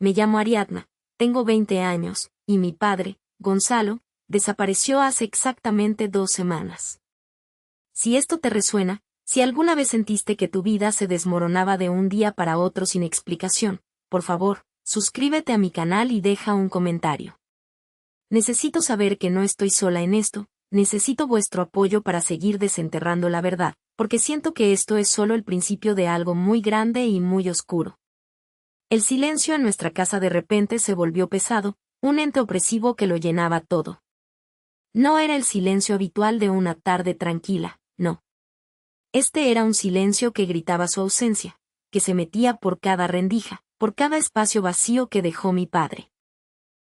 me llamo Ariadna, tengo 20 años, y mi padre, Gonzalo, desapareció hace exactamente 2 semanas. Si esto te resuena, si alguna vez sentiste que tu vida se desmoronaba de un día para otro sin explicación, por favor, suscríbete a mi canal y deja un comentario. Necesito saber que no estoy sola en esto, necesito vuestro apoyo para seguir desenterrando la verdad, porque siento que esto es solo el principio de algo muy grande y muy oscuro. El silencio en nuestra casa de repente se volvió pesado, un ente opresivo que lo llenaba todo. No era el silencio habitual de una tarde tranquila, no. Este era un silencio que gritaba su ausencia, que se metía por cada rendija, por cada espacio vacío que dejó mi padre.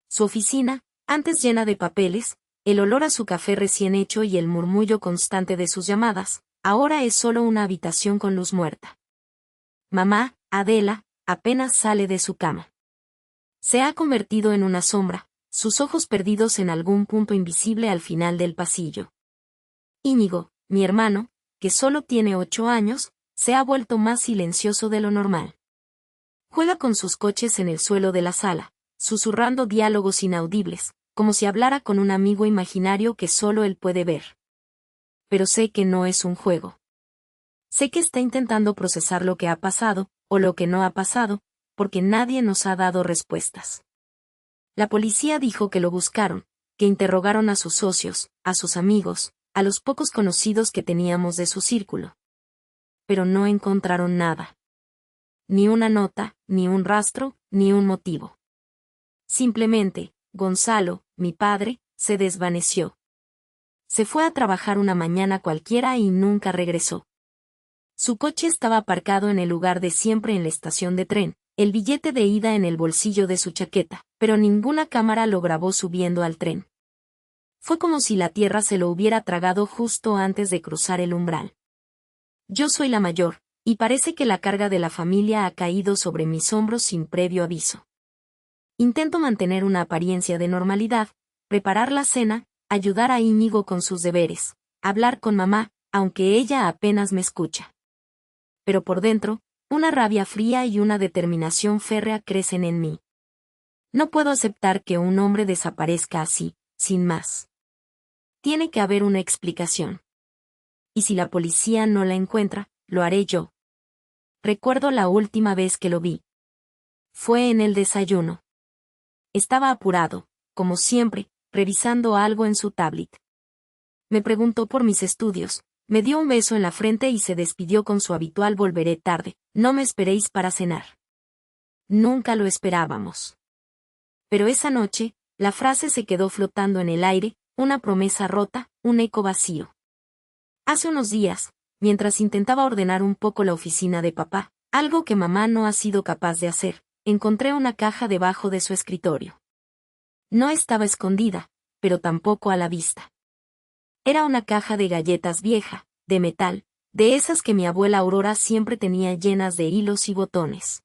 Su oficina, antes llena de papeles, el olor a su café recién hecho y el murmullo constante de sus llamadas, ahora es solo una habitación con luz muerta. Mamá, Adela, apenas sale de su cama. Se ha convertido en una sombra, sus ojos perdidos en algún punto invisible al final del pasillo. Íñigo, mi hermano, que solo tiene 8 años, se ha vuelto más silencioso de lo normal. Juega con sus coches en el suelo de la sala, susurrando diálogos inaudibles, como si hablara con un amigo imaginario que solo él puede ver. Pero sé que no es un juego. Sé que está intentando procesar lo que ha pasado, o lo que no ha pasado, porque nadie nos ha dado respuestas. La policía dijo que lo buscaron, que interrogaron a sus socios, a sus amigos, a los pocos conocidos que teníamos de su círculo. Pero no encontraron nada. Ni una nota, ni un rastro, ni un motivo. Simplemente, Gonzalo, mi padre, se desvaneció. Se fue a trabajar una mañana cualquiera y nunca regresó. Su coche estaba aparcado en el lugar de siempre en la estación de tren, el billete de ida en el bolsillo de su chaqueta, pero ninguna cámara lo grabó subiendo al tren. Fue como si la tierra se lo hubiera tragado justo antes de cruzar el umbral. Yo soy la mayor, y parece que la carga de la familia ha caído sobre mis hombros sin previo aviso. Intento mantener una apariencia de normalidad, preparar la cena, ayudar a Íñigo con sus deberes, hablar con mamá, aunque ella apenas me escucha. Pero por dentro, una rabia fría y una determinación férrea crecen en mí. No puedo aceptar que un hombre desaparezca así, sin más. Tiene que haber una explicación. Y si la policía no la encuentra, lo haré yo. Recuerdo la última vez que lo vi. Fue en el desayuno. Estaba apurado, como siempre, revisando algo en su tablet. Me preguntó por mis estudios, me dio un beso en la frente y se despidió con su habitual volveré tarde, no me esperéis para cenar. Nunca lo esperábamos. Pero esa noche, la frase se quedó flotando en el aire, una promesa rota, un eco vacío. Hace unos días, mientras intentaba ordenar un poco la oficina de papá, algo que mamá no ha sido capaz de hacer, encontré una caja debajo de su escritorio. No estaba escondida, pero tampoco a la vista. Era una caja de galletas vieja, de metal, de esas que mi abuela Aurora siempre tenía llenas de hilos y botones.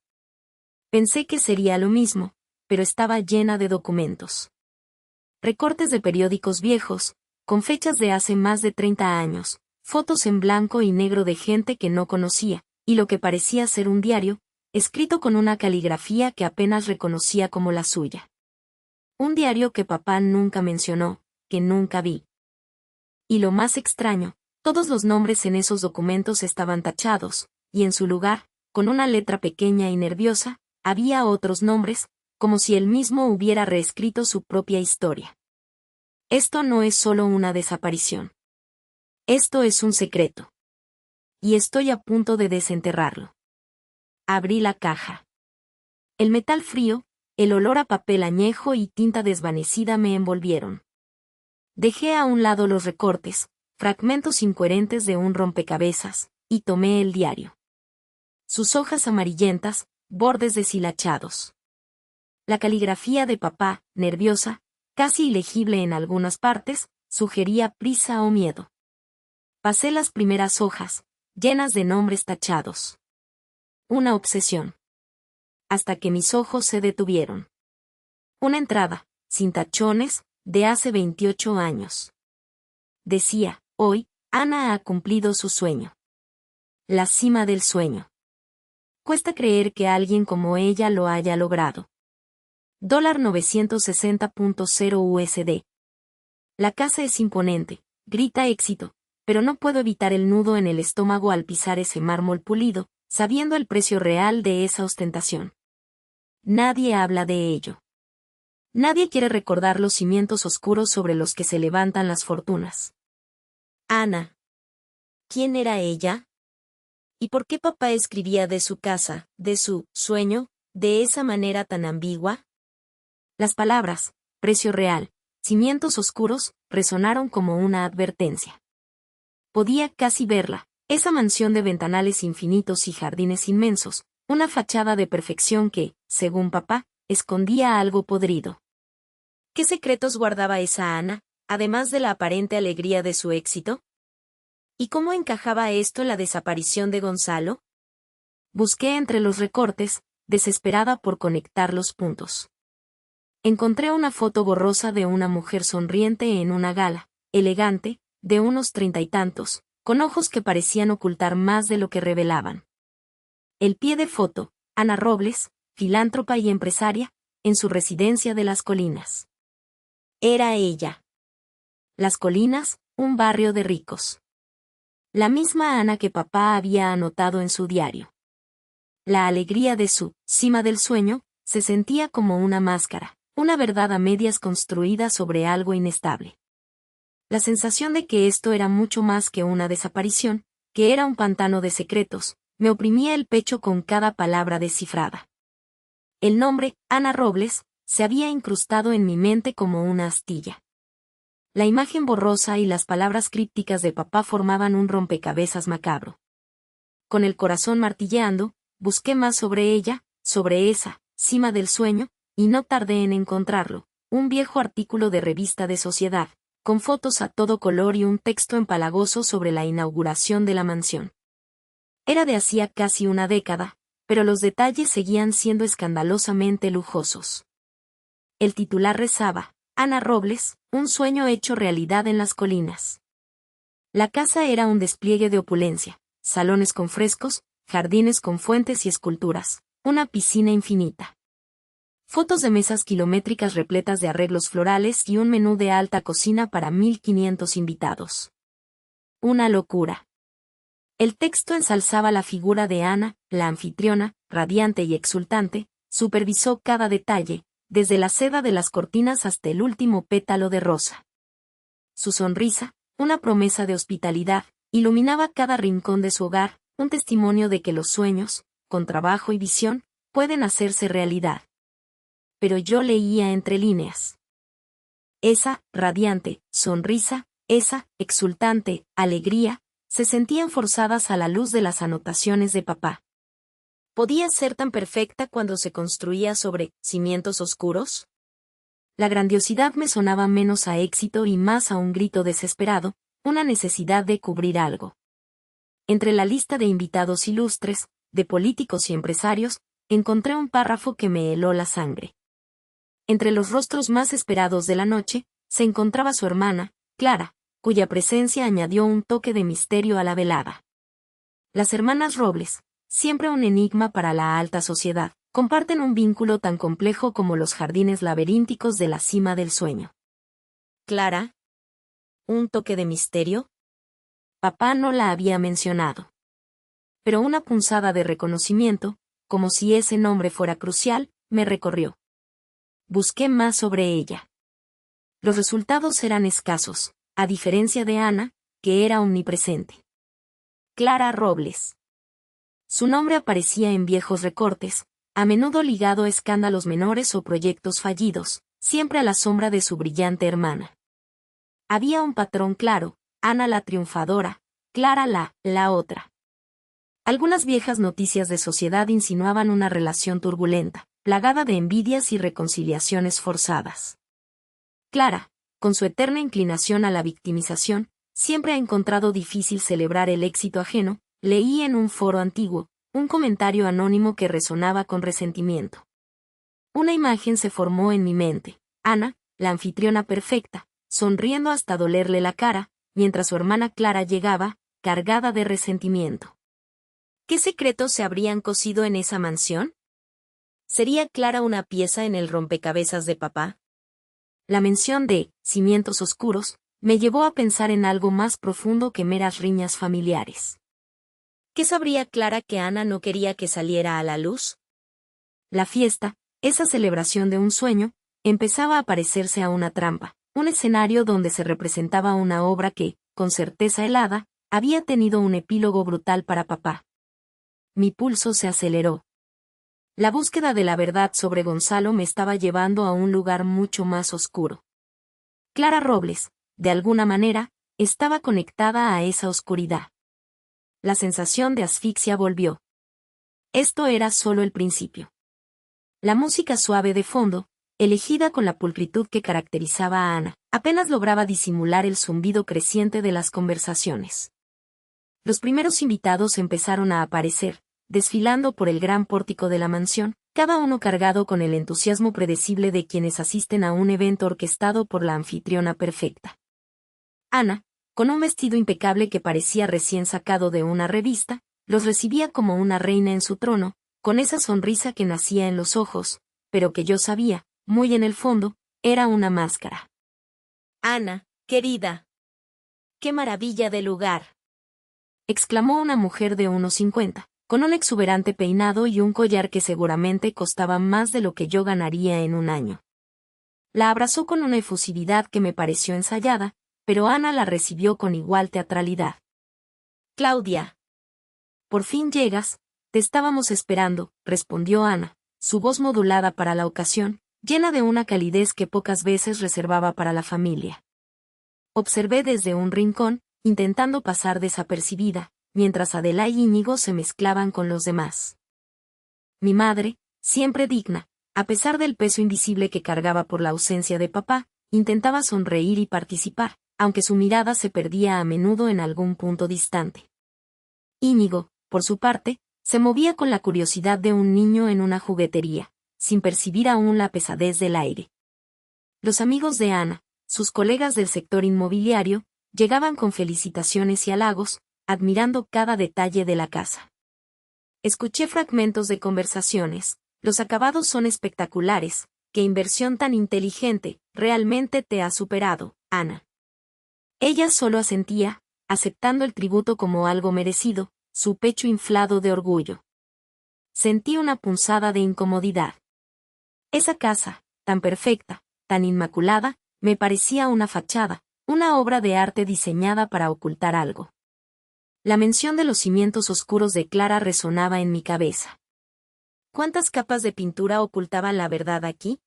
Pensé que sería lo mismo, pero estaba llena de documentos. Recortes de periódicos viejos, con fechas de hace más de 30 años, fotos en blanco y negro de gente que no conocía, y lo que parecía ser un diario, escrito con una caligrafía que apenas reconocía como la suya. Un diario que papá nunca mencionó, que nunca vi. Y lo más extraño, todos los nombres en esos documentos estaban tachados, y en su lugar, con una letra pequeña y nerviosa, había otros nombres, como si él mismo hubiera reescrito su propia historia. Esto no es solo una desaparición. Esto es un secreto. Y estoy a punto de desenterrarlo. Abrí la caja. El metal frío, el olor a papel añejo y tinta desvanecida me envolvieron. Dejé a un lado los recortes, fragmentos incoherentes de un rompecabezas, y tomé el diario. Sus hojas amarillentas, bordes deshilachados. La caligrafía de papá, nerviosa, casi ilegible en algunas partes, sugería prisa o miedo. Pasé las primeras hojas, llenas de nombres tachados. Una obsesión. Hasta que mis ojos se detuvieron. Una entrada, sin tachones, de hace 28 años. Decía, hoy, Ana ha cumplido su sueño. La cima del sueño. Cuesta creer que alguien como ella lo haya logrado. $960.0 USD. La casa es imponente, grita éxito, pero no puedo evitar el nudo en el estómago al pisar ese mármol pulido, sabiendo el precio real de esa ostentación. Nadie habla de ello. Nadie quiere recordar los cimientos oscuros sobre los que se levantan las fortunas. Ana. ¿Quién era ella? ¿Y por qué papá escribía de su casa, de su sueño, de esa manera tan ambigua? Las palabras, precio real, cimientos oscuros, resonaron como una advertencia. Podía casi verla, esa mansión de ventanales infinitos y jardines inmensos, una fachada de perfección que, según papá, escondía algo podrido. ¿Qué secretos guardaba esa Ana, además de la aparente alegría de su éxito? ¿Y cómo encajaba esto en la desaparición de Gonzalo? Busqué entre los recortes, desesperada por conectar los puntos. Encontré una foto borrosa de una mujer sonriente en una gala, elegante, de unos 30 y tantos, con ojos que parecían ocultar más de lo que revelaban. El pie de foto, Ana Robles, filántropa y empresaria, en su residencia de Las Colinas. Era ella. Las Colinas, un barrio de ricos. La misma Ana que papá había anotado en su diario. La alegría de su cima del sueño se sentía como una máscara, una verdad a medias construida sobre algo inestable. La sensación de que esto era mucho más que una desaparición, que era un pantano de secretos, me oprimía el pecho con cada palabra descifrada. El nombre, Ana Robles, se había incrustado en mi mente como una astilla. La imagen borrosa y las palabras crípticas de papá formaban un rompecabezas macabro. Con el corazón martilleando, busqué más sobre ella, sobre esa cima del sueño, y no tardé en encontrarlo, un viejo artículo de revista de sociedad, con fotos a todo color y un texto empalagoso sobre la inauguración de la mansión. Era de hacía casi una década, pero los detalles seguían siendo escandalosamente lujosos. El titular rezaba, Ana Robles, un sueño hecho realidad en Las Colinas. La casa era un despliegue de opulencia, salones con frescos, jardines con fuentes y esculturas, una piscina infinita. Fotos de mesas kilométricas repletas de arreglos florales y un menú de alta cocina para 1.500 invitados. Una locura. El texto ensalzaba la figura de Ana, la anfitriona, radiante y exultante, supervisó cada detalle, desde la seda de las cortinas hasta el último pétalo de rosa. Su sonrisa, una promesa de hospitalidad, iluminaba cada rincón de su hogar, un testimonio de que los sueños, con trabajo y visión, pueden hacerse realidad. Pero yo leía entre líneas. Esa radiante sonrisa, esa exultante alegría, se sentían forzadas a la luz de las anotaciones de papá. ¿Podía ser tan perfecta cuando se construía sobre cimientos oscuros? La grandiosidad me sonaba menos a éxito y más a un grito desesperado, una necesidad de cubrir algo. Entre la lista de invitados ilustres, de políticos y empresarios, encontré un párrafo que me heló la sangre. Entre los rostros más esperados de la noche, se encontraba su hermana, Clara, cuya presencia añadió un toque de misterio a la velada. Las hermanas Robles, siempre un enigma para la alta sociedad, comparten un vínculo tan complejo como los jardines laberínticos de la cima del sueño. Clara. ¿Un toque de misterio? Papá no la había mencionado. Pero una punzada de reconocimiento, como si ese nombre fuera crucial, me recorrió. Busqué más sobre ella. Los resultados eran escasos, a diferencia de Ana, que era omnipresente. Clara Robles. Su nombre aparecía en viejos recortes, a menudo ligado a escándalos menores o proyectos fallidos, siempre a la sombra de su brillante hermana. Había un patrón claro, Ana la triunfadora, Clara la otra. Algunas viejas noticias de sociedad insinuaban una relación turbulenta, plagada de envidias y reconciliaciones forzadas. Clara, con su eterna inclinación a la victimización, siempre ha encontrado difícil celebrar el éxito ajeno, leí en un foro antiguo, un comentario anónimo que resonaba con resentimiento. Una imagen se formó en mi mente, Ana, la anfitriona perfecta, sonriendo hasta dolerle la cara, mientras su hermana Clara llegaba, cargada de resentimiento. ¿Qué secretos se habrían cosido en esa mansión? ¿Sería Clara una pieza en el rompecabezas de papá? La mención de cimientos oscuros me llevó a pensar en algo más profundo que meras riñas familiares. ¿Qué sabría Clara que Ana no quería que saliera a la luz? La fiesta, esa celebración de un sueño, empezaba a parecerse a una trampa, un escenario donde se representaba una obra que, con certeza helada, había tenido un epílogo brutal para papá. Mi pulso se aceleró. La búsqueda de la verdad sobre Gonzalo me estaba llevando a un lugar mucho más oscuro. Clara Robles, de alguna manera, estaba conectada a esa oscuridad. La sensación de asfixia volvió. Esto era solo el principio. La música suave de fondo, elegida con la pulcritud que caracterizaba a Ana, apenas lograba disimular el zumbido creciente de las conversaciones. Los primeros invitados empezaron a aparecer, desfilando por el gran pórtico de la mansión, cada uno cargado con el entusiasmo predecible de quienes asisten a un evento orquestado por la anfitriona perfecta. Ana, con un vestido impecable que parecía recién sacado de una revista, los recibía como una reina en su trono, con esa sonrisa que nacía en los ojos, pero que yo sabía, muy en el fondo, era una máscara. «Ana, querida. ¡Qué maravilla de lugar!», exclamó una mujer de unos 50, con un exuberante peinado y un collar que seguramente costaba más de lo que yo ganaría en un año. La abrazó con una efusividad que me pareció ensayada, pero Ana la recibió con igual teatralidad. «Claudia. Por fin llegas, te estábamos esperando», respondió Ana, su voz modulada para la ocasión, llena de una calidez que pocas veces reservaba para la familia. Observé desde un rincón, intentando pasar desapercibida, mientras Adela y Íñigo se mezclaban con los demás. Mi madre, siempre digna, a pesar del peso invisible que cargaba por la ausencia de papá, intentaba sonreír y participar, aunque su mirada se perdía a menudo en algún punto distante. Íñigo, por su parte, se movía con la curiosidad de un niño en una juguetería, sin percibir aún la pesadez del aire. Los amigos de Ana, sus colegas del sector inmobiliario, llegaban con felicitaciones y halagos, admirando cada detalle de la casa. Escuché fragmentos de conversaciones. «Los acabados son espectaculares, qué inversión tan inteligente, realmente te ha superado, Ana». Ella solo asentía, aceptando el tributo como algo merecido, su pecho inflado de orgullo. Sentí una punzada de incomodidad. Esa casa, tan perfecta, tan inmaculada, me parecía una fachada, una obra de arte diseñada para ocultar algo. La mención de los cimientos oscuros de Clara resonaba en mi cabeza. ¿Cuántas capas de pintura ocultaban la verdad aquí?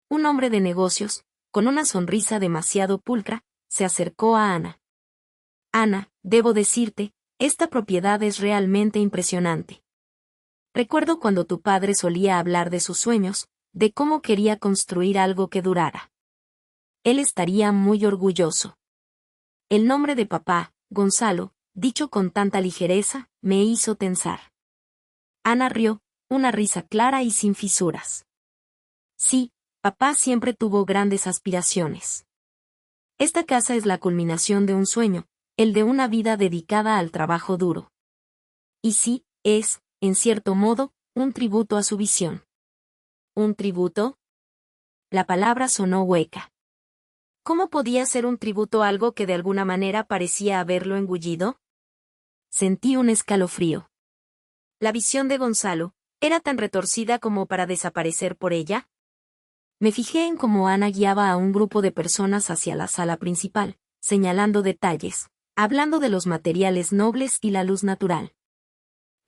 Un hombre de negocios, con una sonrisa demasiado pulcra, se acercó a Ana. «Ana, debo decirte, esta propiedad es realmente impresionante. Recuerdo cuando tu padre solía hablar de sus sueños, de cómo quería construir algo que durara. Él estaría muy orgulloso». El nombre de papá, Gonzalo, dicho con tanta ligereza, me hizo tensar. Ana rió, una risa clara y sin fisuras. «Sí, papá siempre tuvo grandes aspiraciones. Esta casa es la culminación de un sueño, el de una vida dedicada al trabajo duro. Y sí, es, en cierto modo, un tributo a su visión». «¿Un tributo?». La palabra sonó hueca. ¿Cómo podía ser un tributo a algo que de alguna manera parecía haberlo engullido? Sentí un escalofrío. ¿La visión de Gonzalo era tan retorcida como para desaparecer por ella? Me fijé en cómo Ana guiaba a un grupo de personas hacia la sala principal, señalando detalles, hablando de los materiales nobles y la luz natural.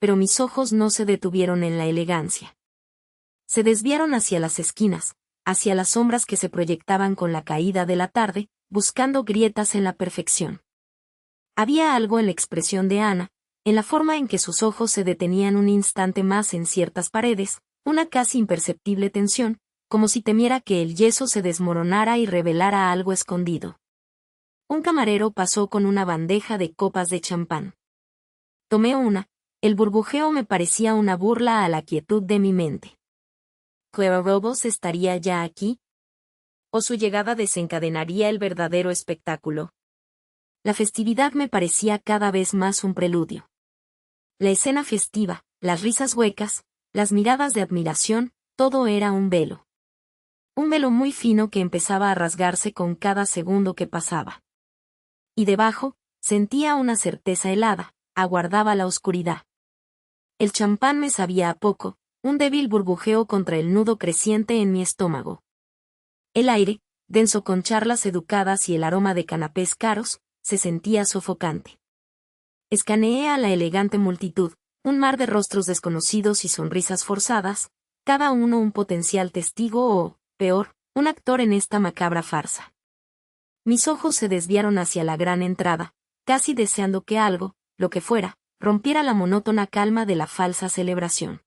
Pero mis ojos no se detuvieron en la elegancia. Se desviaron hacia las esquinas, hacia las sombras que se proyectaban con la caída de la tarde, buscando grietas en la perfección. Había algo en la expresión de Ana, en la forma en que sus ojos se detenían un instante más en ciertas paredes, una casi imperceptible tensión, como si temiera que el yeso se desmoronara y revelara algo escondido. Un camarero pasó con una bandeja de copas de champán. Tomé una, el burbujeo me parecía una burla a la quietud de mi mente. ¿Clara Robles estaría ya aquí? ¿O su llegada desencadenaría el verdadero espectáculo? La festividad me parecía cada vez más un preludio. La escena festiva, las risas huecas, las miradas de admiración, todo era un velo. Un velo muy fino que empezaba a rasgarse con cada segundo que pasaba. Y debajo, sentía una certeza helada, aguardaba la oscuridad. El champán me sabía a poco, un débil burbujeo contra el nudo creciente en mi estómago. El aire, denso con charlas educadas y el aroma de canapés caros, se sentía sofocante. Escaneé a la elegante multitud, un mar de rostros desconocidos y sonrisas forzadas, cada uno un potencial testigo o, peor, un actor en esta macabra farsa. Mis ojos se desviaron hacia la gran entrada, casi deseando que algo, lo que fuera, rompiera la monótona calma de la falsa celebración.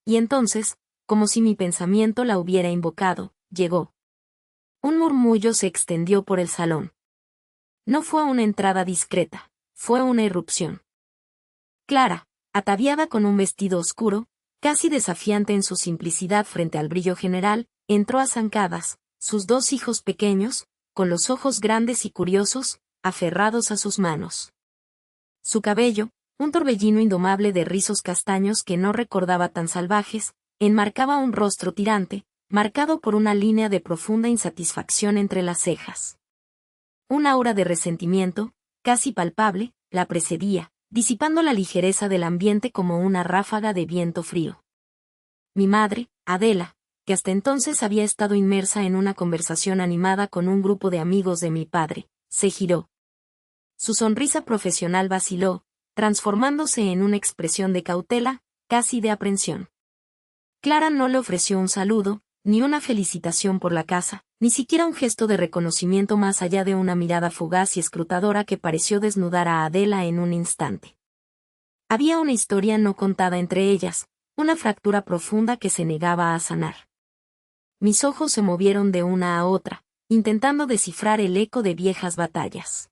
Y entonces, como si mi pensamiento la hubiera invocado, llegó. Un murmullo se extendió por el salón. No fue una entrada discreta, fue una irrupción. Clara, ataviada con un vestido oscuro, casi desafiante en su simplicidad frente al brillo general, entró a zancadas, sus dos hijos pequeños, con los ojos grandes y curiosos, aferrados a sus manos. Su cabello, un torbellino indomable de rizos castaños que no recordaba tan salvajes, enmarcaba un rostro tirante, marcado por una línea de profunda insatisfacción entre las cejas. Un aura de resentimiento, casi palpable, la precedía, disipando la ligereza del ambiente como una ráfaga de viento frío. Mi madre, Adela, que hasta entonces había estado inmersa en una conversación animada con un grupo de amigos de mi padre, se giró. Su sonrisa profesional vaciló, transformándose en una expresión de cautela, casi de aprensión. Clara no le ofreció un saludo, ni una felicitación por la casa, ni siquiera un gesto de reconocimiento más allá de una mirada fugaz y escrutadora que pareció desnudar a Adela en un instante. Había una historia no contada entre ellas, una fractura profunda que se negaba a sanar. Mis ojos se movieron de una a otra, intentando descifrar el eco de viejas batallas.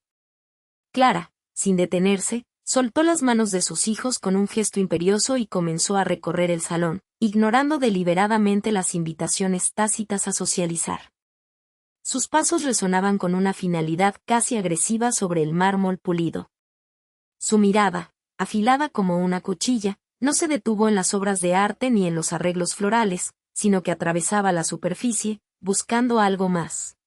Clara, sin detenerse, soltó las manos de sus hijos con un gesto imperioso y comenzó a recorrer el salón, ignorando deliberadamente las invitaciones tácitas a socializar. Sus pasos resonaban con una finalidad casi agresiva sobre el mármol pulido. Su mirada, afilada como una cuchilla, no se detuvo en las obras de arte ni en los arreglos florales, sino que atravesaba la superficie, buscando algo más.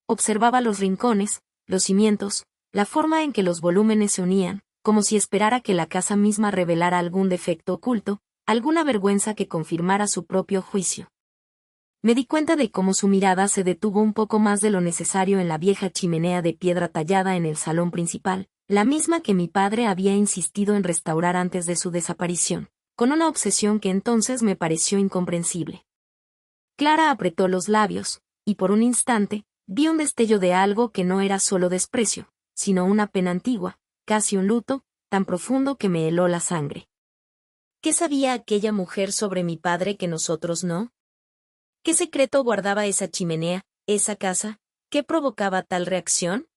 Observaba los rincones, los cimientos, la forma en que los volúmenes se unían, como si esperara que la casa misma revelara algún defecto oculto, alguna vergüenza que confirmara su propio juicio. Me di cuenta de cómo su mirada se detuvo un poco más de lo necesario en la vieja chimenea de piedra tallada en el salón principal, la misma que mi padre había insistido en restaurar antes de su desaparición, con una obsesión que entonces me pareció incomprensible. Clara apretó los labios, y por un instante, vi un destello de algo que no era solo desprecio, sino una pena antigua, casi un luto, tan profundo que me heló la sangre. ¿Qué sabía aquella mujer sobre mi padre que nosotros no? ¿Qué secreto guardaba esa chimenea, esa casa? ¿Qué provocaba tal reacción?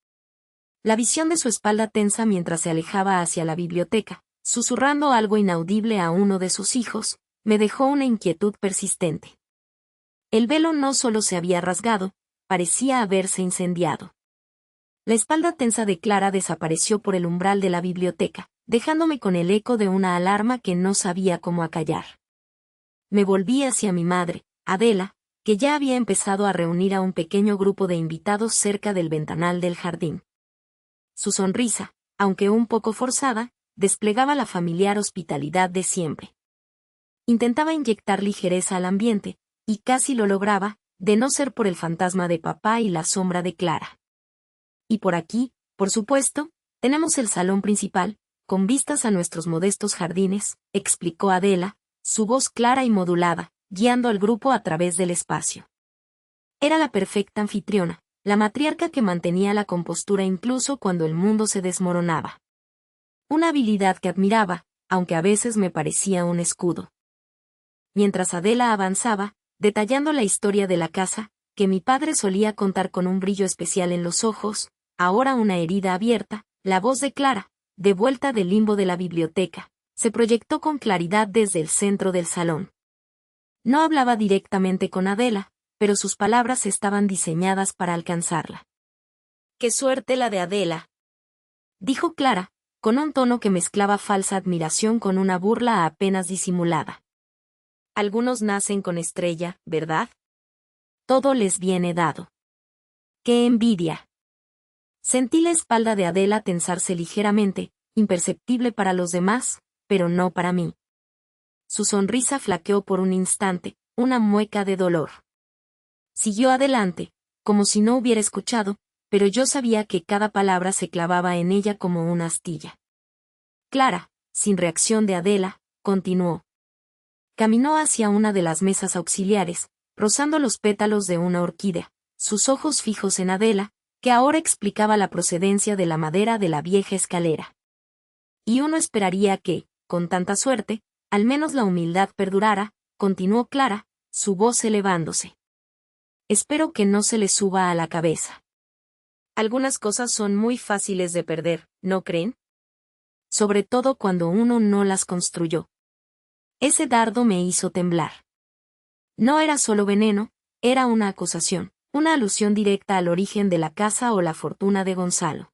La visión de su espalda tensa mientras se alejaba hacia la biblioteca, susurrando algo inaudible a uno de sus hijos, me dejó una inquietud persistente. El velo no solo se había rasgado, parecía haberse incendiado. La espalda tensa de Clara desapareció por el umbral de la biblioteca, dejándome con el eco de una alarma que no sabía cómo acallar. Me volví hacia mi madre, Adela, que ya había empezado a reunir a un pequeño grupo de invitados cerca del ventanal del jardín. Su sonrisa, aunque un poco forzada, desplegaba la familiar hospitalidad de siempre. Intentaba inyectar ligereza al ambiente, y casi lo lograba, de no ser por el fantasma de papá y la sombra de Clara. Y por aquí, por supuesto, tenemos el salón principal, con vistas a nuestros modestos jardines, explicó Adela, su voz clara y modulada, guiando al grupo a través del espacio. Era la perfecta anfitriona, la matriarca que mantenía la compostura incluso cuando el mundo se desmoronaba. Una habilidad que admiraba, aunque a veces me parecía un escudo. Mientras Adela avanzaba, detallando la historia de la casa, que mi padre solía contar con un brillo especial en los ojos, ahora una herida abierta, la voz de Clara, de vuelta del limbo de la biblioteca, se proyectó con claridad desde el centro del salón. No hablaba directamente con Adela, pero sus palabras estaban diseñadas para alcanzarla. «¡Qué suerte la de Adela!», dijo Clara, con un tono que mezclaba falsa admiración con una burla apenas disimulada. Algunos nacen con estrella, ¿verdad? Todo les viene dado. ¡Qué envidia! Sentí la espalda de Adela tensarse ligeramente, imperceptible para los demás, pero no para mí. Su sonrisa flaqueó por un instante, una mueca de dolor. Siguió adelante, como si no hubiera escuchado, pero yo sabía que cada palabra se clavaba en ella como una astilla. Clara, sin reacción de Adela, continuó. Caminó hacia una de las mesas auxiliares, rozando los pétalos de una orquídea, sus ojos fijos en Adela, que ahora explicaba la procedencia de la madera de la vieja escalera. Y uno esperaría que, con tanta suerte, al menos la humildad perdurara, continuó Clara, su voz elevándose. Espero que no se le suba a la cabeza. Algunas cosas son muy fáciles de perder, ¿no creen? Sobre todo cuando uno no las construyó. Ese dardo me hizo temblar. No era solo veneno, era una acusación, una alusión directa al origen de la casa o la fortuna de Gonzalo.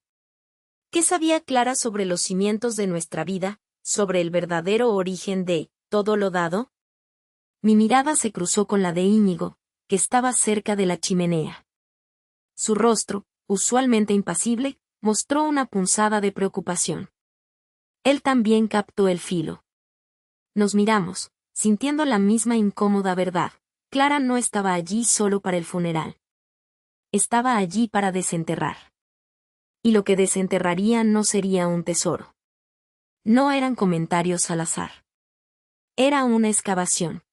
¿Qué sabía Clara sobre los cimientos de nuestra vida, sobre el verdadero origen de todo lo dado? Mi mirada se cruzó con la de Íñigo, que estaba cerca de la chimenea. Su rostro, usualmente impasible, mostró una punzada de preocupación. Él también captó el filo. Nos miramos, sintiendo la misma incómoda verdad. Clara no estaba allí solo para el funeral. Estaba allí para desenterrar. Y lo que desenterraría no sería un tesoro. No eran comentarios al azar. Era una excavación.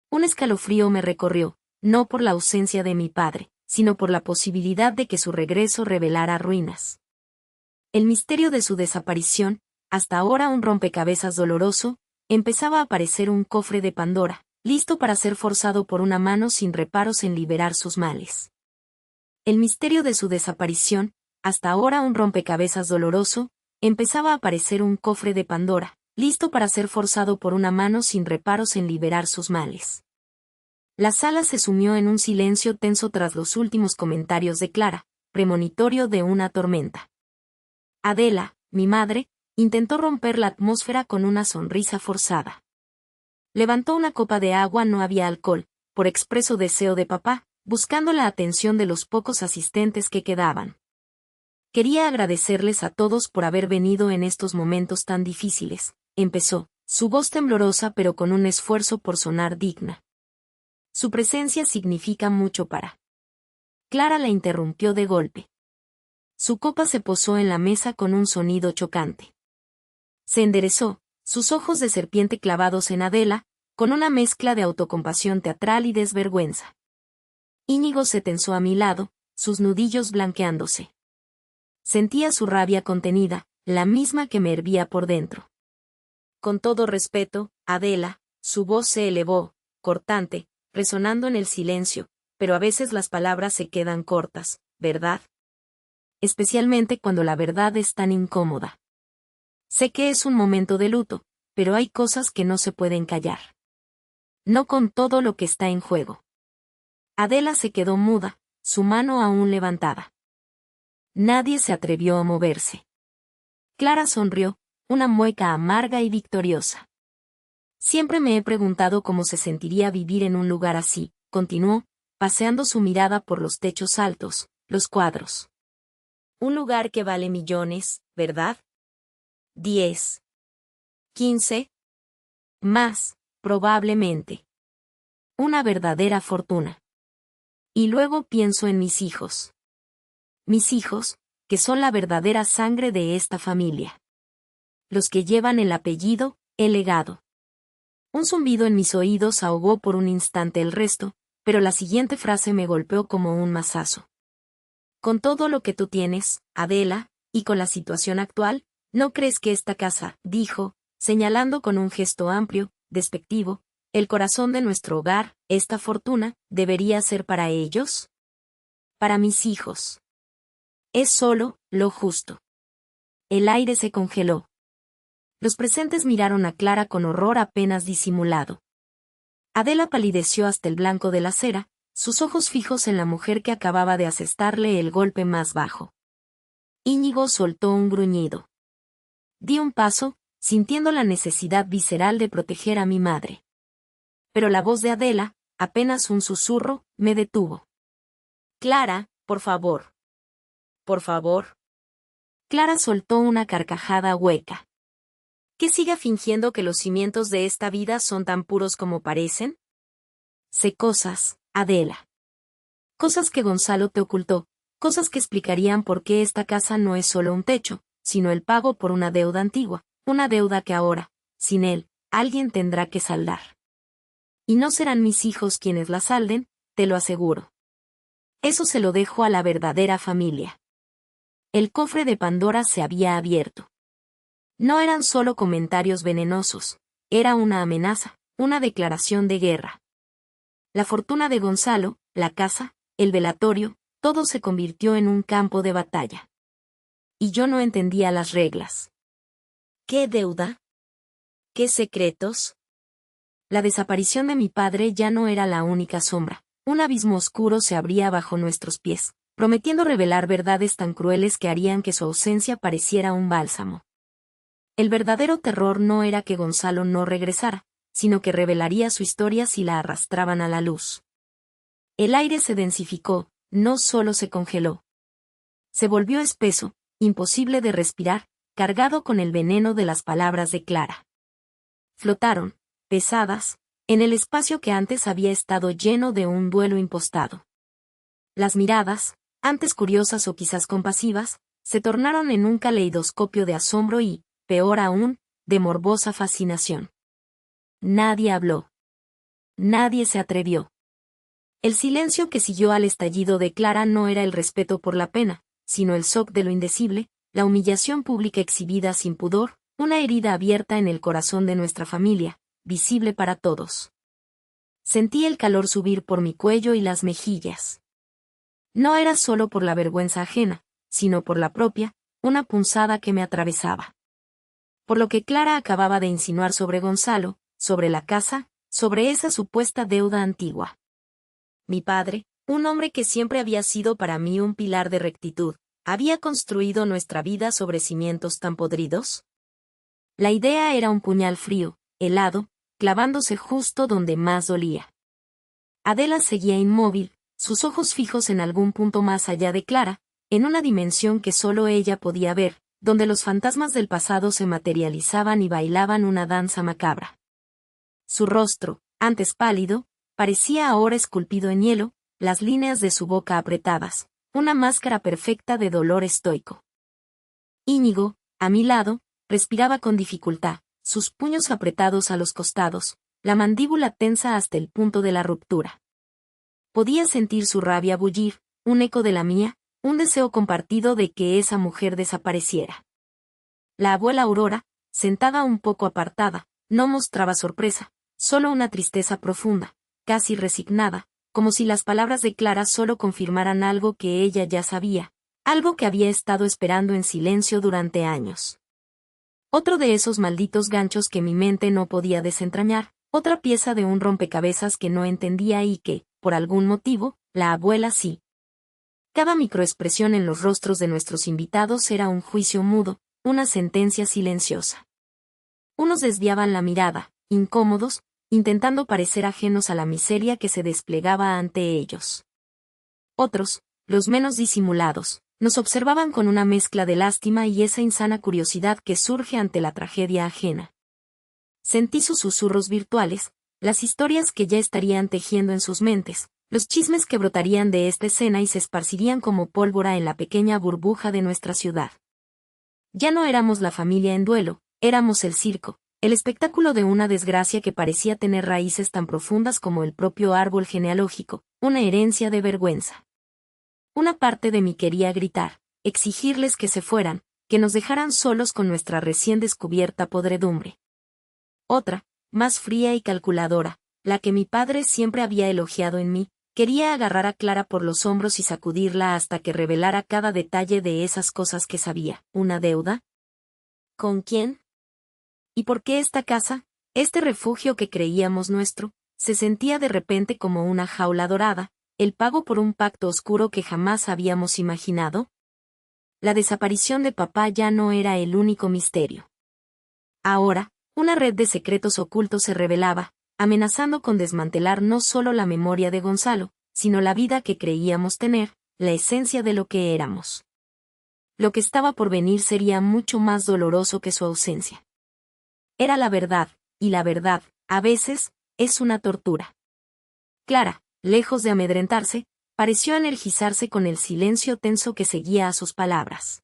Un escalofrío me recorrió, no por la ausencia de mi padre, sino por la posibilidad de que su regreso revelara ruinas. El misterio de su desaparición, hasta ahora un rompecabezas doloroso, empezaba a parecer un cofre de Pandora, listo para ser forzado por una mano sin reparos en liberar sus males. El misterio de su desaparición, hasta ahora un rompecabezas doloroso, empezaba a parecer un cofre de Pandora, listo para ser forzado por una mano sin reparos en liberar sus males. La sala se sumió en un silencio tenso tras los últimos comentarios de Clara, premonitorio de una tormenta. Adela, mi madre, intentó romper la atmósfera con una sonrisa forzada. Levantó una copa de agua, no había alcohol, por expreso deseo de papá, buscando la atención de los pocos asistentes que quedaban. Quería agradecerles a todos por haber venido en estos momentos tan difíciles, empezó, su voz temblorosa pero con un esfuerzo por sonar digna. Su presencia significa mucho para. Clara la interrumpió de golpe. Su copa se posó en la mesa con un sonido chocante. Se enderezó, sus ojos de serpiente clavados en Adela, con una mezcla de autocompasión teatral y desvergüenza. Íñigo se tensó a mi lado, sus nudillos blanqueándose. Sentía su rabia contenida, la misma que me hervía por dentro. Con todo respeto, Adela, su voz se elevó, cortante, resonando en el silencio, pero a veces las palabras se quedan cortas, ¿verdad? Especialmente cuando la verdad es tan incómoda. Sé que es un momento de luto, pero hay cosas que no se pueden callar. No con todo lo que está en juego. Adela se quedó muda, su mano aún levantada. Nadie se atrevió a moverse. Clara sonrió, una mueca amarga y victoriosa. Siempre me he preguntado cómo se sentiría vivir en un lugar así, continuó, paseando su mirada por los techos altos, los cuadros. Un lugar que vale millones, ¿verdad? 10. 15. Más, probablemente. Una verdadera fortuna. Y luego pienso en mis hijos. Mis hijos, que son la verdadera sangre de esta familia. Los que llevan el apellido, el legado. Un zumbido en mis oídos ahogó por un instante el resto, pero la siguiente frase me golpeó como un mazazo. Con todo lo que tú tienes, Adela, y con la situación actual, ¿no crees que esta casa, dijo, señalando con un gesto amplio, despectivo, el corazón de nuestro hogar, esta fortuna, debería ser para ellos? Para mis hijos. Es solo, lo justo. El aire se congeló. Los presentes miraron a Clara con horror apenas disimulado. Adela palideció hasta el blanco de la cera, sus ojos fijos en la mujer que acababa de asestarle el golpe más bajo. Íñigo soltó un gruñido. Di un paso, sintiendo la necesidad visceral de proteger a mi madre. pero la voz de Adela, apenas un susurro, me detuvo. Clara, por favor. Por favor. Clara soltó una carcajada hueca. ¿Que siga fingiendo que los cimientos de esta vida son tan puros como parecen? Sé cosas, Adela. Cosas que Gonzalo te ocultó, cosas que explicarían por qué esta casa no es solo un techo, sino el pago por una deuda antigua, una deuda que ahora, sin él, alguien tendrá que saldar. Y no serán mis hijos quienes la salden, te lo aseguro. Eso se lo dejo a la verdadera familia. El cofre de Pandora se había abierto. No eran solo comentarios venenosos, era una amenaza, una declaración de guerra. La fortuna de Gonzalo, la casa, el velatorio, todo se convirtió en un campo de batalla. Y yo no entendía las reglas. ¿Qué deuda? ¿Qué secretos? La desaparición de mi padre ya no era la única sombra. Un abismo oscuro se abría bajo nuestros pies, prometiendo revelar verdades tan crueles que harían que su ausencia pareciera un bálsamo. El verdadero terror no era que Gonzalo no regresara, sino que revelaría su historia si la arrastraban a la luz. El aire se densificó, no solo se congeló. Se volvió espeso, imposible de respirar, cargado con el veneno de las palabras de Clara. Flotaron, pesadas, en el espacio que antes había estado lleno de un duelo impostado. Las miradas, antes curiosas o quizás compasivas, se tornaron en un caleidoscopio de asombro y, peor aún, de morbosa fascinación. Nadie habló. Nadie se atrevió. El silencio que siguió al estallido de Clara no era el respeto por la pena, sino el shock de lo indecible, la humillación pública exhibida sin pudor, una herida abierta en el corazón de nuestra familia, visible para todos. Sentí el calor subir por mi cuello y las mejillas. No era solo por la vergüenza ajena, sino por la propia, una punzada que me atravesaba. Por lo que Clara acababa de insinuar sobre Gonzalo, sobre la casa, sobre esa supuesta deuda antigua. Mi padre, un hombre que siempre había sido para mí un pilar de rectitud, ¿había construido nuestra vida sobre cimientos tan podridos? La idea era un puñal frío, helado, clavándose justo donde más dolía. Adela seguía inmóvil, sus ojos fijos en algún punto más allá de Clara, en una dimensión que solo ella podía ver, donde los fantasmas del pasado se materializaban y bailaban una danza macabra. Su rostro, antes pálido, parecía ahora esculpido en hielo, las líneas de su boca apretadas, una máscara perfecta de dolor estoico. Íñigo, a mi lado, respiraba con dificultad, sus puños apretados a los costados, la mandíbula tensa hasta el punto de la ruptura. Podía sentir su rabia bullir, un eco de la mía, un deseo compartido de que esa mujer desapareciera. La abuela Aurora, sentada un poco apartada, no mostraba sorpresa, solo una tristeza profunda, casi resignada, como si las palabras de Clara solo confirmaran algo que ella ya sabía, algo que había estado esperando en silencio durante años. Otro de esos malditos ganchos que mi mente no podía desentrañar, otra pieza de un rompecabezas que no entendía y que, por algún motivo, la abuela sí. Cada microexpresión en los rostros de nuestros invitados era un juicio mudo, una sentencia silenciosa. Unos desviaban la mirada, incómodos, intentando parecer ajenos a la miseria que se desplegaba ante ellos. Otros, los menos disimulados, nos observaban con una mezcla de lástima y esa insana curiosidad que surge ante la tragedia ajena. Sentí sus susurros virtuales, las historias que ya estarían tejiendo en sus mentes, los chismes que brotarían de esta escena y se esparcirían como pólvora en la pequeña burbuja de nuestra ciudad. Ya no éramos la familia en duelo, éramos el circo, el espectáculo de una desgracia que parecía tener raíces tan profundas como el propio árbol genealógico, una herencia de vergüenza. Una parte de mí quería gritar, exigirles que se fueran, que nos dejaran solos con nuestra recién descubierta podredumbre. Otra, más fría y calculadora, la que mi padre siempre había elogiado en mí, quería agarrar a Clara por los hombros y sacudirla hasta que revelara cada detalle de esas cosas que sabía. ¿Una deuda? ¿Con quién? ¿Y por qué esta casa, este refugio que creíamos nuestro, se sentía de repente como una jaula dorada, el pago por un pacto oscuro que jamás habíamos imaginado? La desaparición de papá ya no era el único misterio. Ahora, una red de secretos ocultos se revelaba, amenazando con desmantelar no solo la memoria de Gonzalo, sino la vida que creíamos tener, la esencia de lo que éramos. Lo que estaba por venir sería mucho más doloroso que su ausencia. Era la verdad, y la verdad, a veces, es una tortura. Clara, lejos de amedrentarse, pareció energizarse con el silencio tenso que seguía a sus palabras.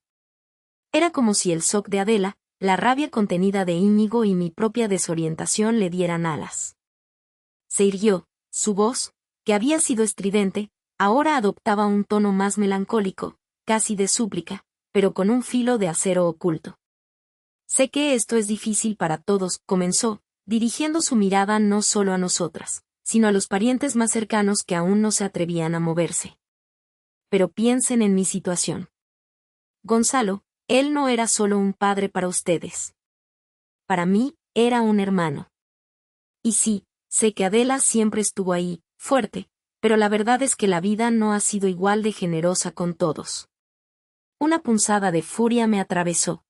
Era como si el shock de Adela, la rabia contenida de Íñigo y mi propia desorientación le dieran alas. Se irguió, su voz, que había sido estridente, ahora adoptaba un tono más melancólico, casi de súplica, pero con un filo de acero oculto. Sé que esto es difícil para todos, comenzó, dirigiendo su mirada no solo a nosotras, sino a los parientes más cercanos que aún no se atrevían a moverse. Pero piensen en mi situación. Gonzalo, él no era solo un padre para ustedes. Para mí, era un hermano. Y sí, sé que Adela siempre estuvo ahí, fuerte, pero la verdad es que la vida no ha sido igual de generosa con todos. Una punzada de furia me atravesó.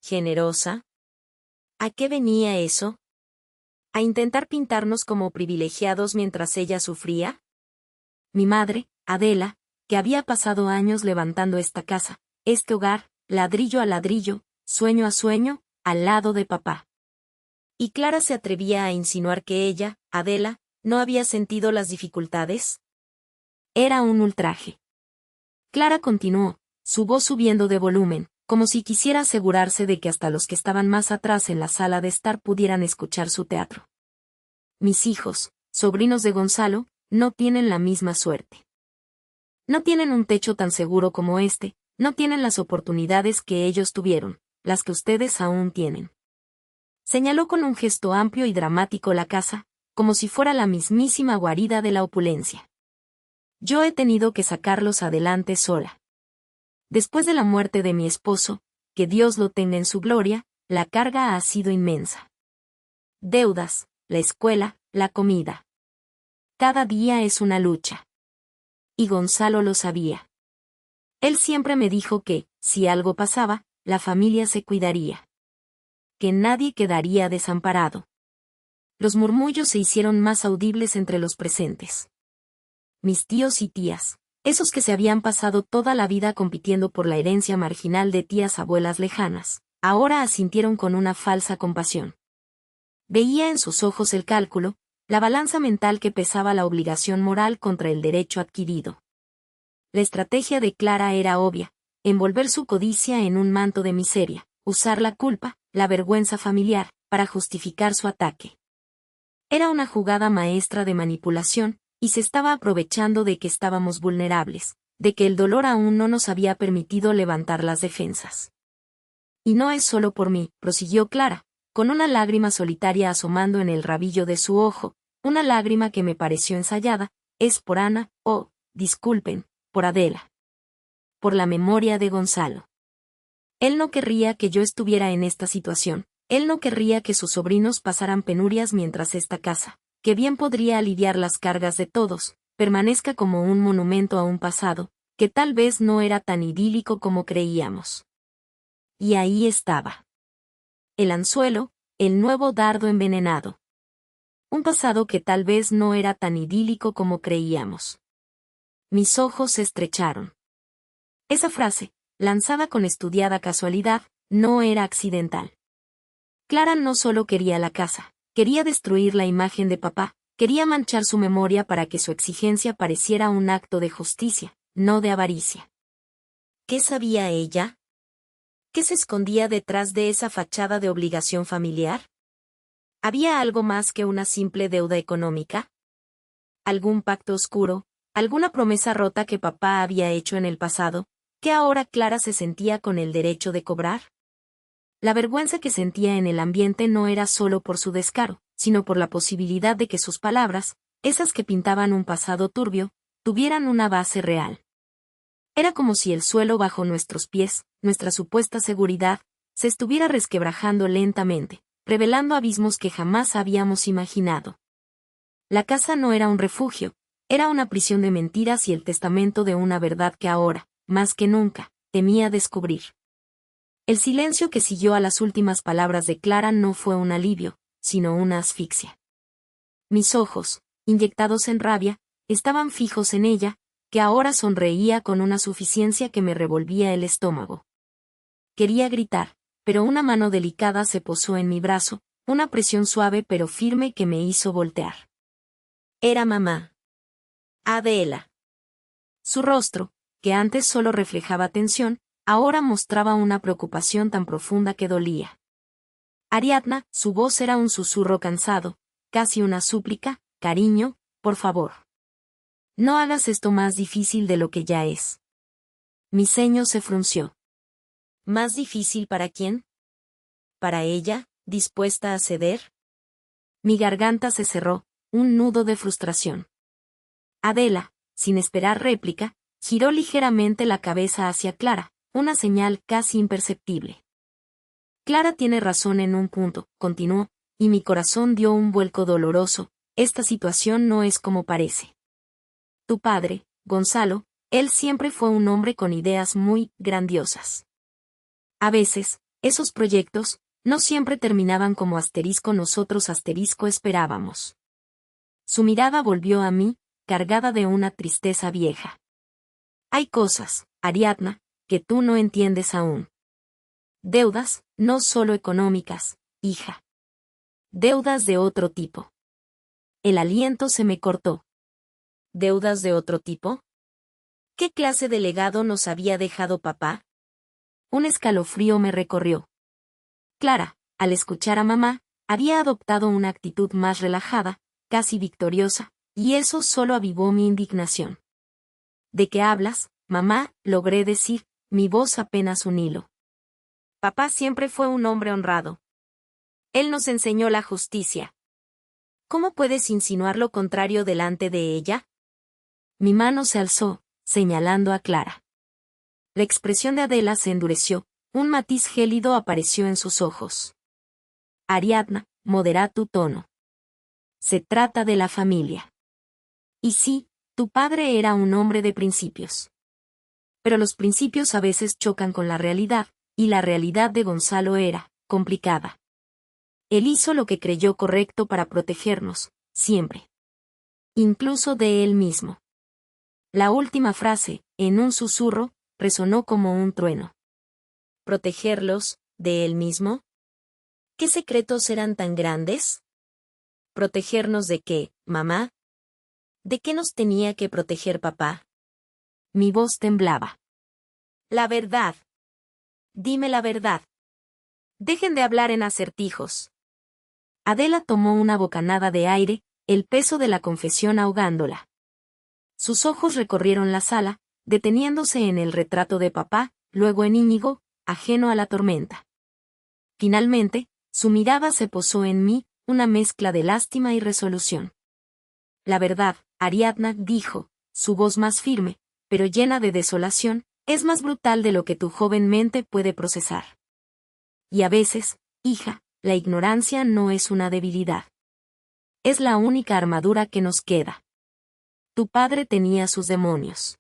¿Generosa? ¿A qué venía eso? ¿A intentar pintarnos como privilegiados mientras ella sufría? Mi madre, Adela, que había pasado años levantando esta casa, este hogar, ladrillo a ladrillo, sueño a sueño, al lado de papá. ¿Y Clara se atrevía a insinuar que ella, Adela, no había sentido las dificultades? Era un ultraje. Clara continuó, su voz subiendo de volumen, como si quisiera asegurarse de que hasta los que estaban más atrás en la sala de estar pudieran escuchar su teatro. Mis hijos, sobrinos de Gonzalo, no tienen la misma suerte. No tienen un techo tan seguro como este, no tienen las oportunidades que ellos tuvieron, las que ustedes aún tienen. Señaló con un gesto amplio y dramático la casa, como si fuera la mismísima guarida de la opulencia. Yo he tenido que sacarlos adelante sola. Después de la muerte de mi esposo, que Dios lo tenga en su gloria, la carga ha sido inmensa. Deudas, la escuela, la comida. Cada día es una lucha. Y Gonzalo lo sabía. Él siempre me dijo que, si algo pasaba, la familia se cuidaría. Que nadie quedaría desamparado. Los murmullos se hicieron más audibles entre los presentes. Mis tíos y tías, esos que se habían pasado toda la vida compitiendo por la herencia marginal de tías abuelas lejanas, ahora asintieron con una falsa compasión. Veía en sus ojos el cálculo, la balanza mental que pesaba la obligación moral contra el derecho adquirido. La estrategia de Clara era obvia, envolver su codicia en un manto de miseria, usar la culpa, la vergüenza familiar, para justificar su ataque. Era una jugada maestra de manipulación, y se estaba aprovechando de que estábamos vulnerables, de que el dolor aún no nos había permitido levantar las defensas. Y no es solo por mí, prosiguió Clara, con una lágrima solitaria asomando en el rabillo de su ojo, una lágrima que me pareció ensayada, es por Ana, disculpen, por Adela. Por la memoria de Gonzalo. Él no querría que yo estuviera en esta situación, él no querría que sus sobrinos pasaran penurias mientras esta casa, que bien podría aliviar las cargas de todos, permanezca como un monumento a un pasado, que tal vez no era tan idílico como creíamos. Y ahí estaba. El anzuelo, el nuevo dardo envenenado. Un pasado que tal vez no era tan idílico como creíamos. Mis ojos se estrecharon. Esa frase, lanzada con estudiada casualidad, no era accidental. Clara no solo quería la casa, quería destruir la imagen de papá, quería manchar su memoria para que su exigencia pareciera un acto de justicia, no de avaricia. ¿Qué sabía ella? ¿Qué se escondía detrás de esa fachada de obligación familiar? ¿Había algo más que una simple deuda económica? ¿Algún pacto oscuro, alguna promesa rota que papá había hecho en el pasado, que ahora Clara se sentía con el derecho de cobrar? La vergüenza que sentía en el ambiente no era solo por su descaro, sino por la posibilidad de que sus palabras, esas que pintaban un pasado turbio, tuvieran una base real. Era como si el suelo bajo nuestros pies, nuestra supuesta seguridad, se estuviera resquebrajando lentamente, revelando abismos que jamás habíamos imaginado. La casa no era un refugio, era una prisión de mentiras y el testamento de una verdad que ahora, más que nunca, temía descubrir. El silencio que siguió a las últimas palabras de Clara no fue un alivio, sino una asfixia. Mis ojos, inyectados en rabia, estaban fijos en ella, que ahora sonreía con una suficiencia que me revolvía el estómago. Quería gritar, pero una mano delicada se posó en mi brazo, una presión suave pero firme que me hizo voltear. Era mamá. Adela. Su rostro, que antes solo reflejaba tensión, ahora mostraba una preocupación tan profunda que dolía. Ariadna, su voz era un susurro cansado, casi una súplica: cariño, por favor. No hagas esto más difícil de lo que ya es. Mi ceño se frunció. ¿Más difícil para quién? ¿Para ella, dispuesta a ceder? Mi garganta se cerró, un nudo de frustración. Adela, sin esperar réplica, giró ligeramente la cabeza hacia Clara, una señal casi imperceptible. Clara tiene razón en un punto, continuó, y mi corazón dio un vuelco doloroso. Esta situación no es como parece. Tu padre, Gonzalo, él siempre fue un hombre con ideas muy grandiosas. A veces, esos proyectos no siempre terminaban como nosotros esperábamos. Su mirada volvió a mí, cargada de una tristeza vieja. Hay cosas, Ariadna, que tú no entiendes aún. Deudas, no solo económicas, hija. Deudas de otro tipo. El aliento se me cortó. ¿Deudas de otro tipo? ¿Qué clase de legado nos había dejado papá? Un escalofrío me recorrió. Clara, al escuchar a mamá, había adoptado una actitud más relajada, casi victoriosa, y eso solo avivó mi indignación. ¿De qué hablas, mamá?, logré decir, mi voz apenas un hilo. Papá siempre fue un hombre honrado. Él nos enseñó la justicia. ¿Cómo puedes insinuar lo contrario delante de ella? Mi mano se alzó, señalando a Clara. La expresión de Adela se endureció, un matiz gélido apareció en sus ojos. Ariadna, modera tu tono. Se trata de la familia. Y sí, tu padre era un hombre de principios. Pero los principios a veces chocan con la realidad, y la realidad de Gonzalo era complicada. Él hizo lo que creyó correcto para protegernos, siempre. Incluso de él mismo. La última frase, en un susurro, resonó como un trueno. ¿Protegerlos, de él mismo? ¿Qué secretos eran tan grandes? ¿Protegernos de qué, mamá? ¿De qué nos tenía que proteger papá? Mi voz temblaba. La verdad. Dime la verdad. Dejen de hablar en acertijos. Adela tomó una bocanada de aire, el peso de la confesión ahogándola. Sus ojos recorrieron la sala, deteniéndose en el retrato de papá, luego en Íñigo, ajeno a la tormenta. Finalmente, su mirada se posó en mí, una mezcla de lástima y resolución. La verdad, Ariadna, dijo, su voz más firme, pero llena de desolación, es más brutal de lo que tu joven mente puede procesar. Y a veces, hija, la ignorancia no es una debilidad. Es la única armadura que nos queda. Tu padre tenía sus demonios.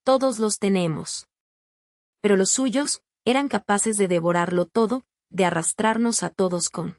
Todos los tenemos. Pero los suyos eran capaces de devorarlo todo, de arrastrarnos a todos con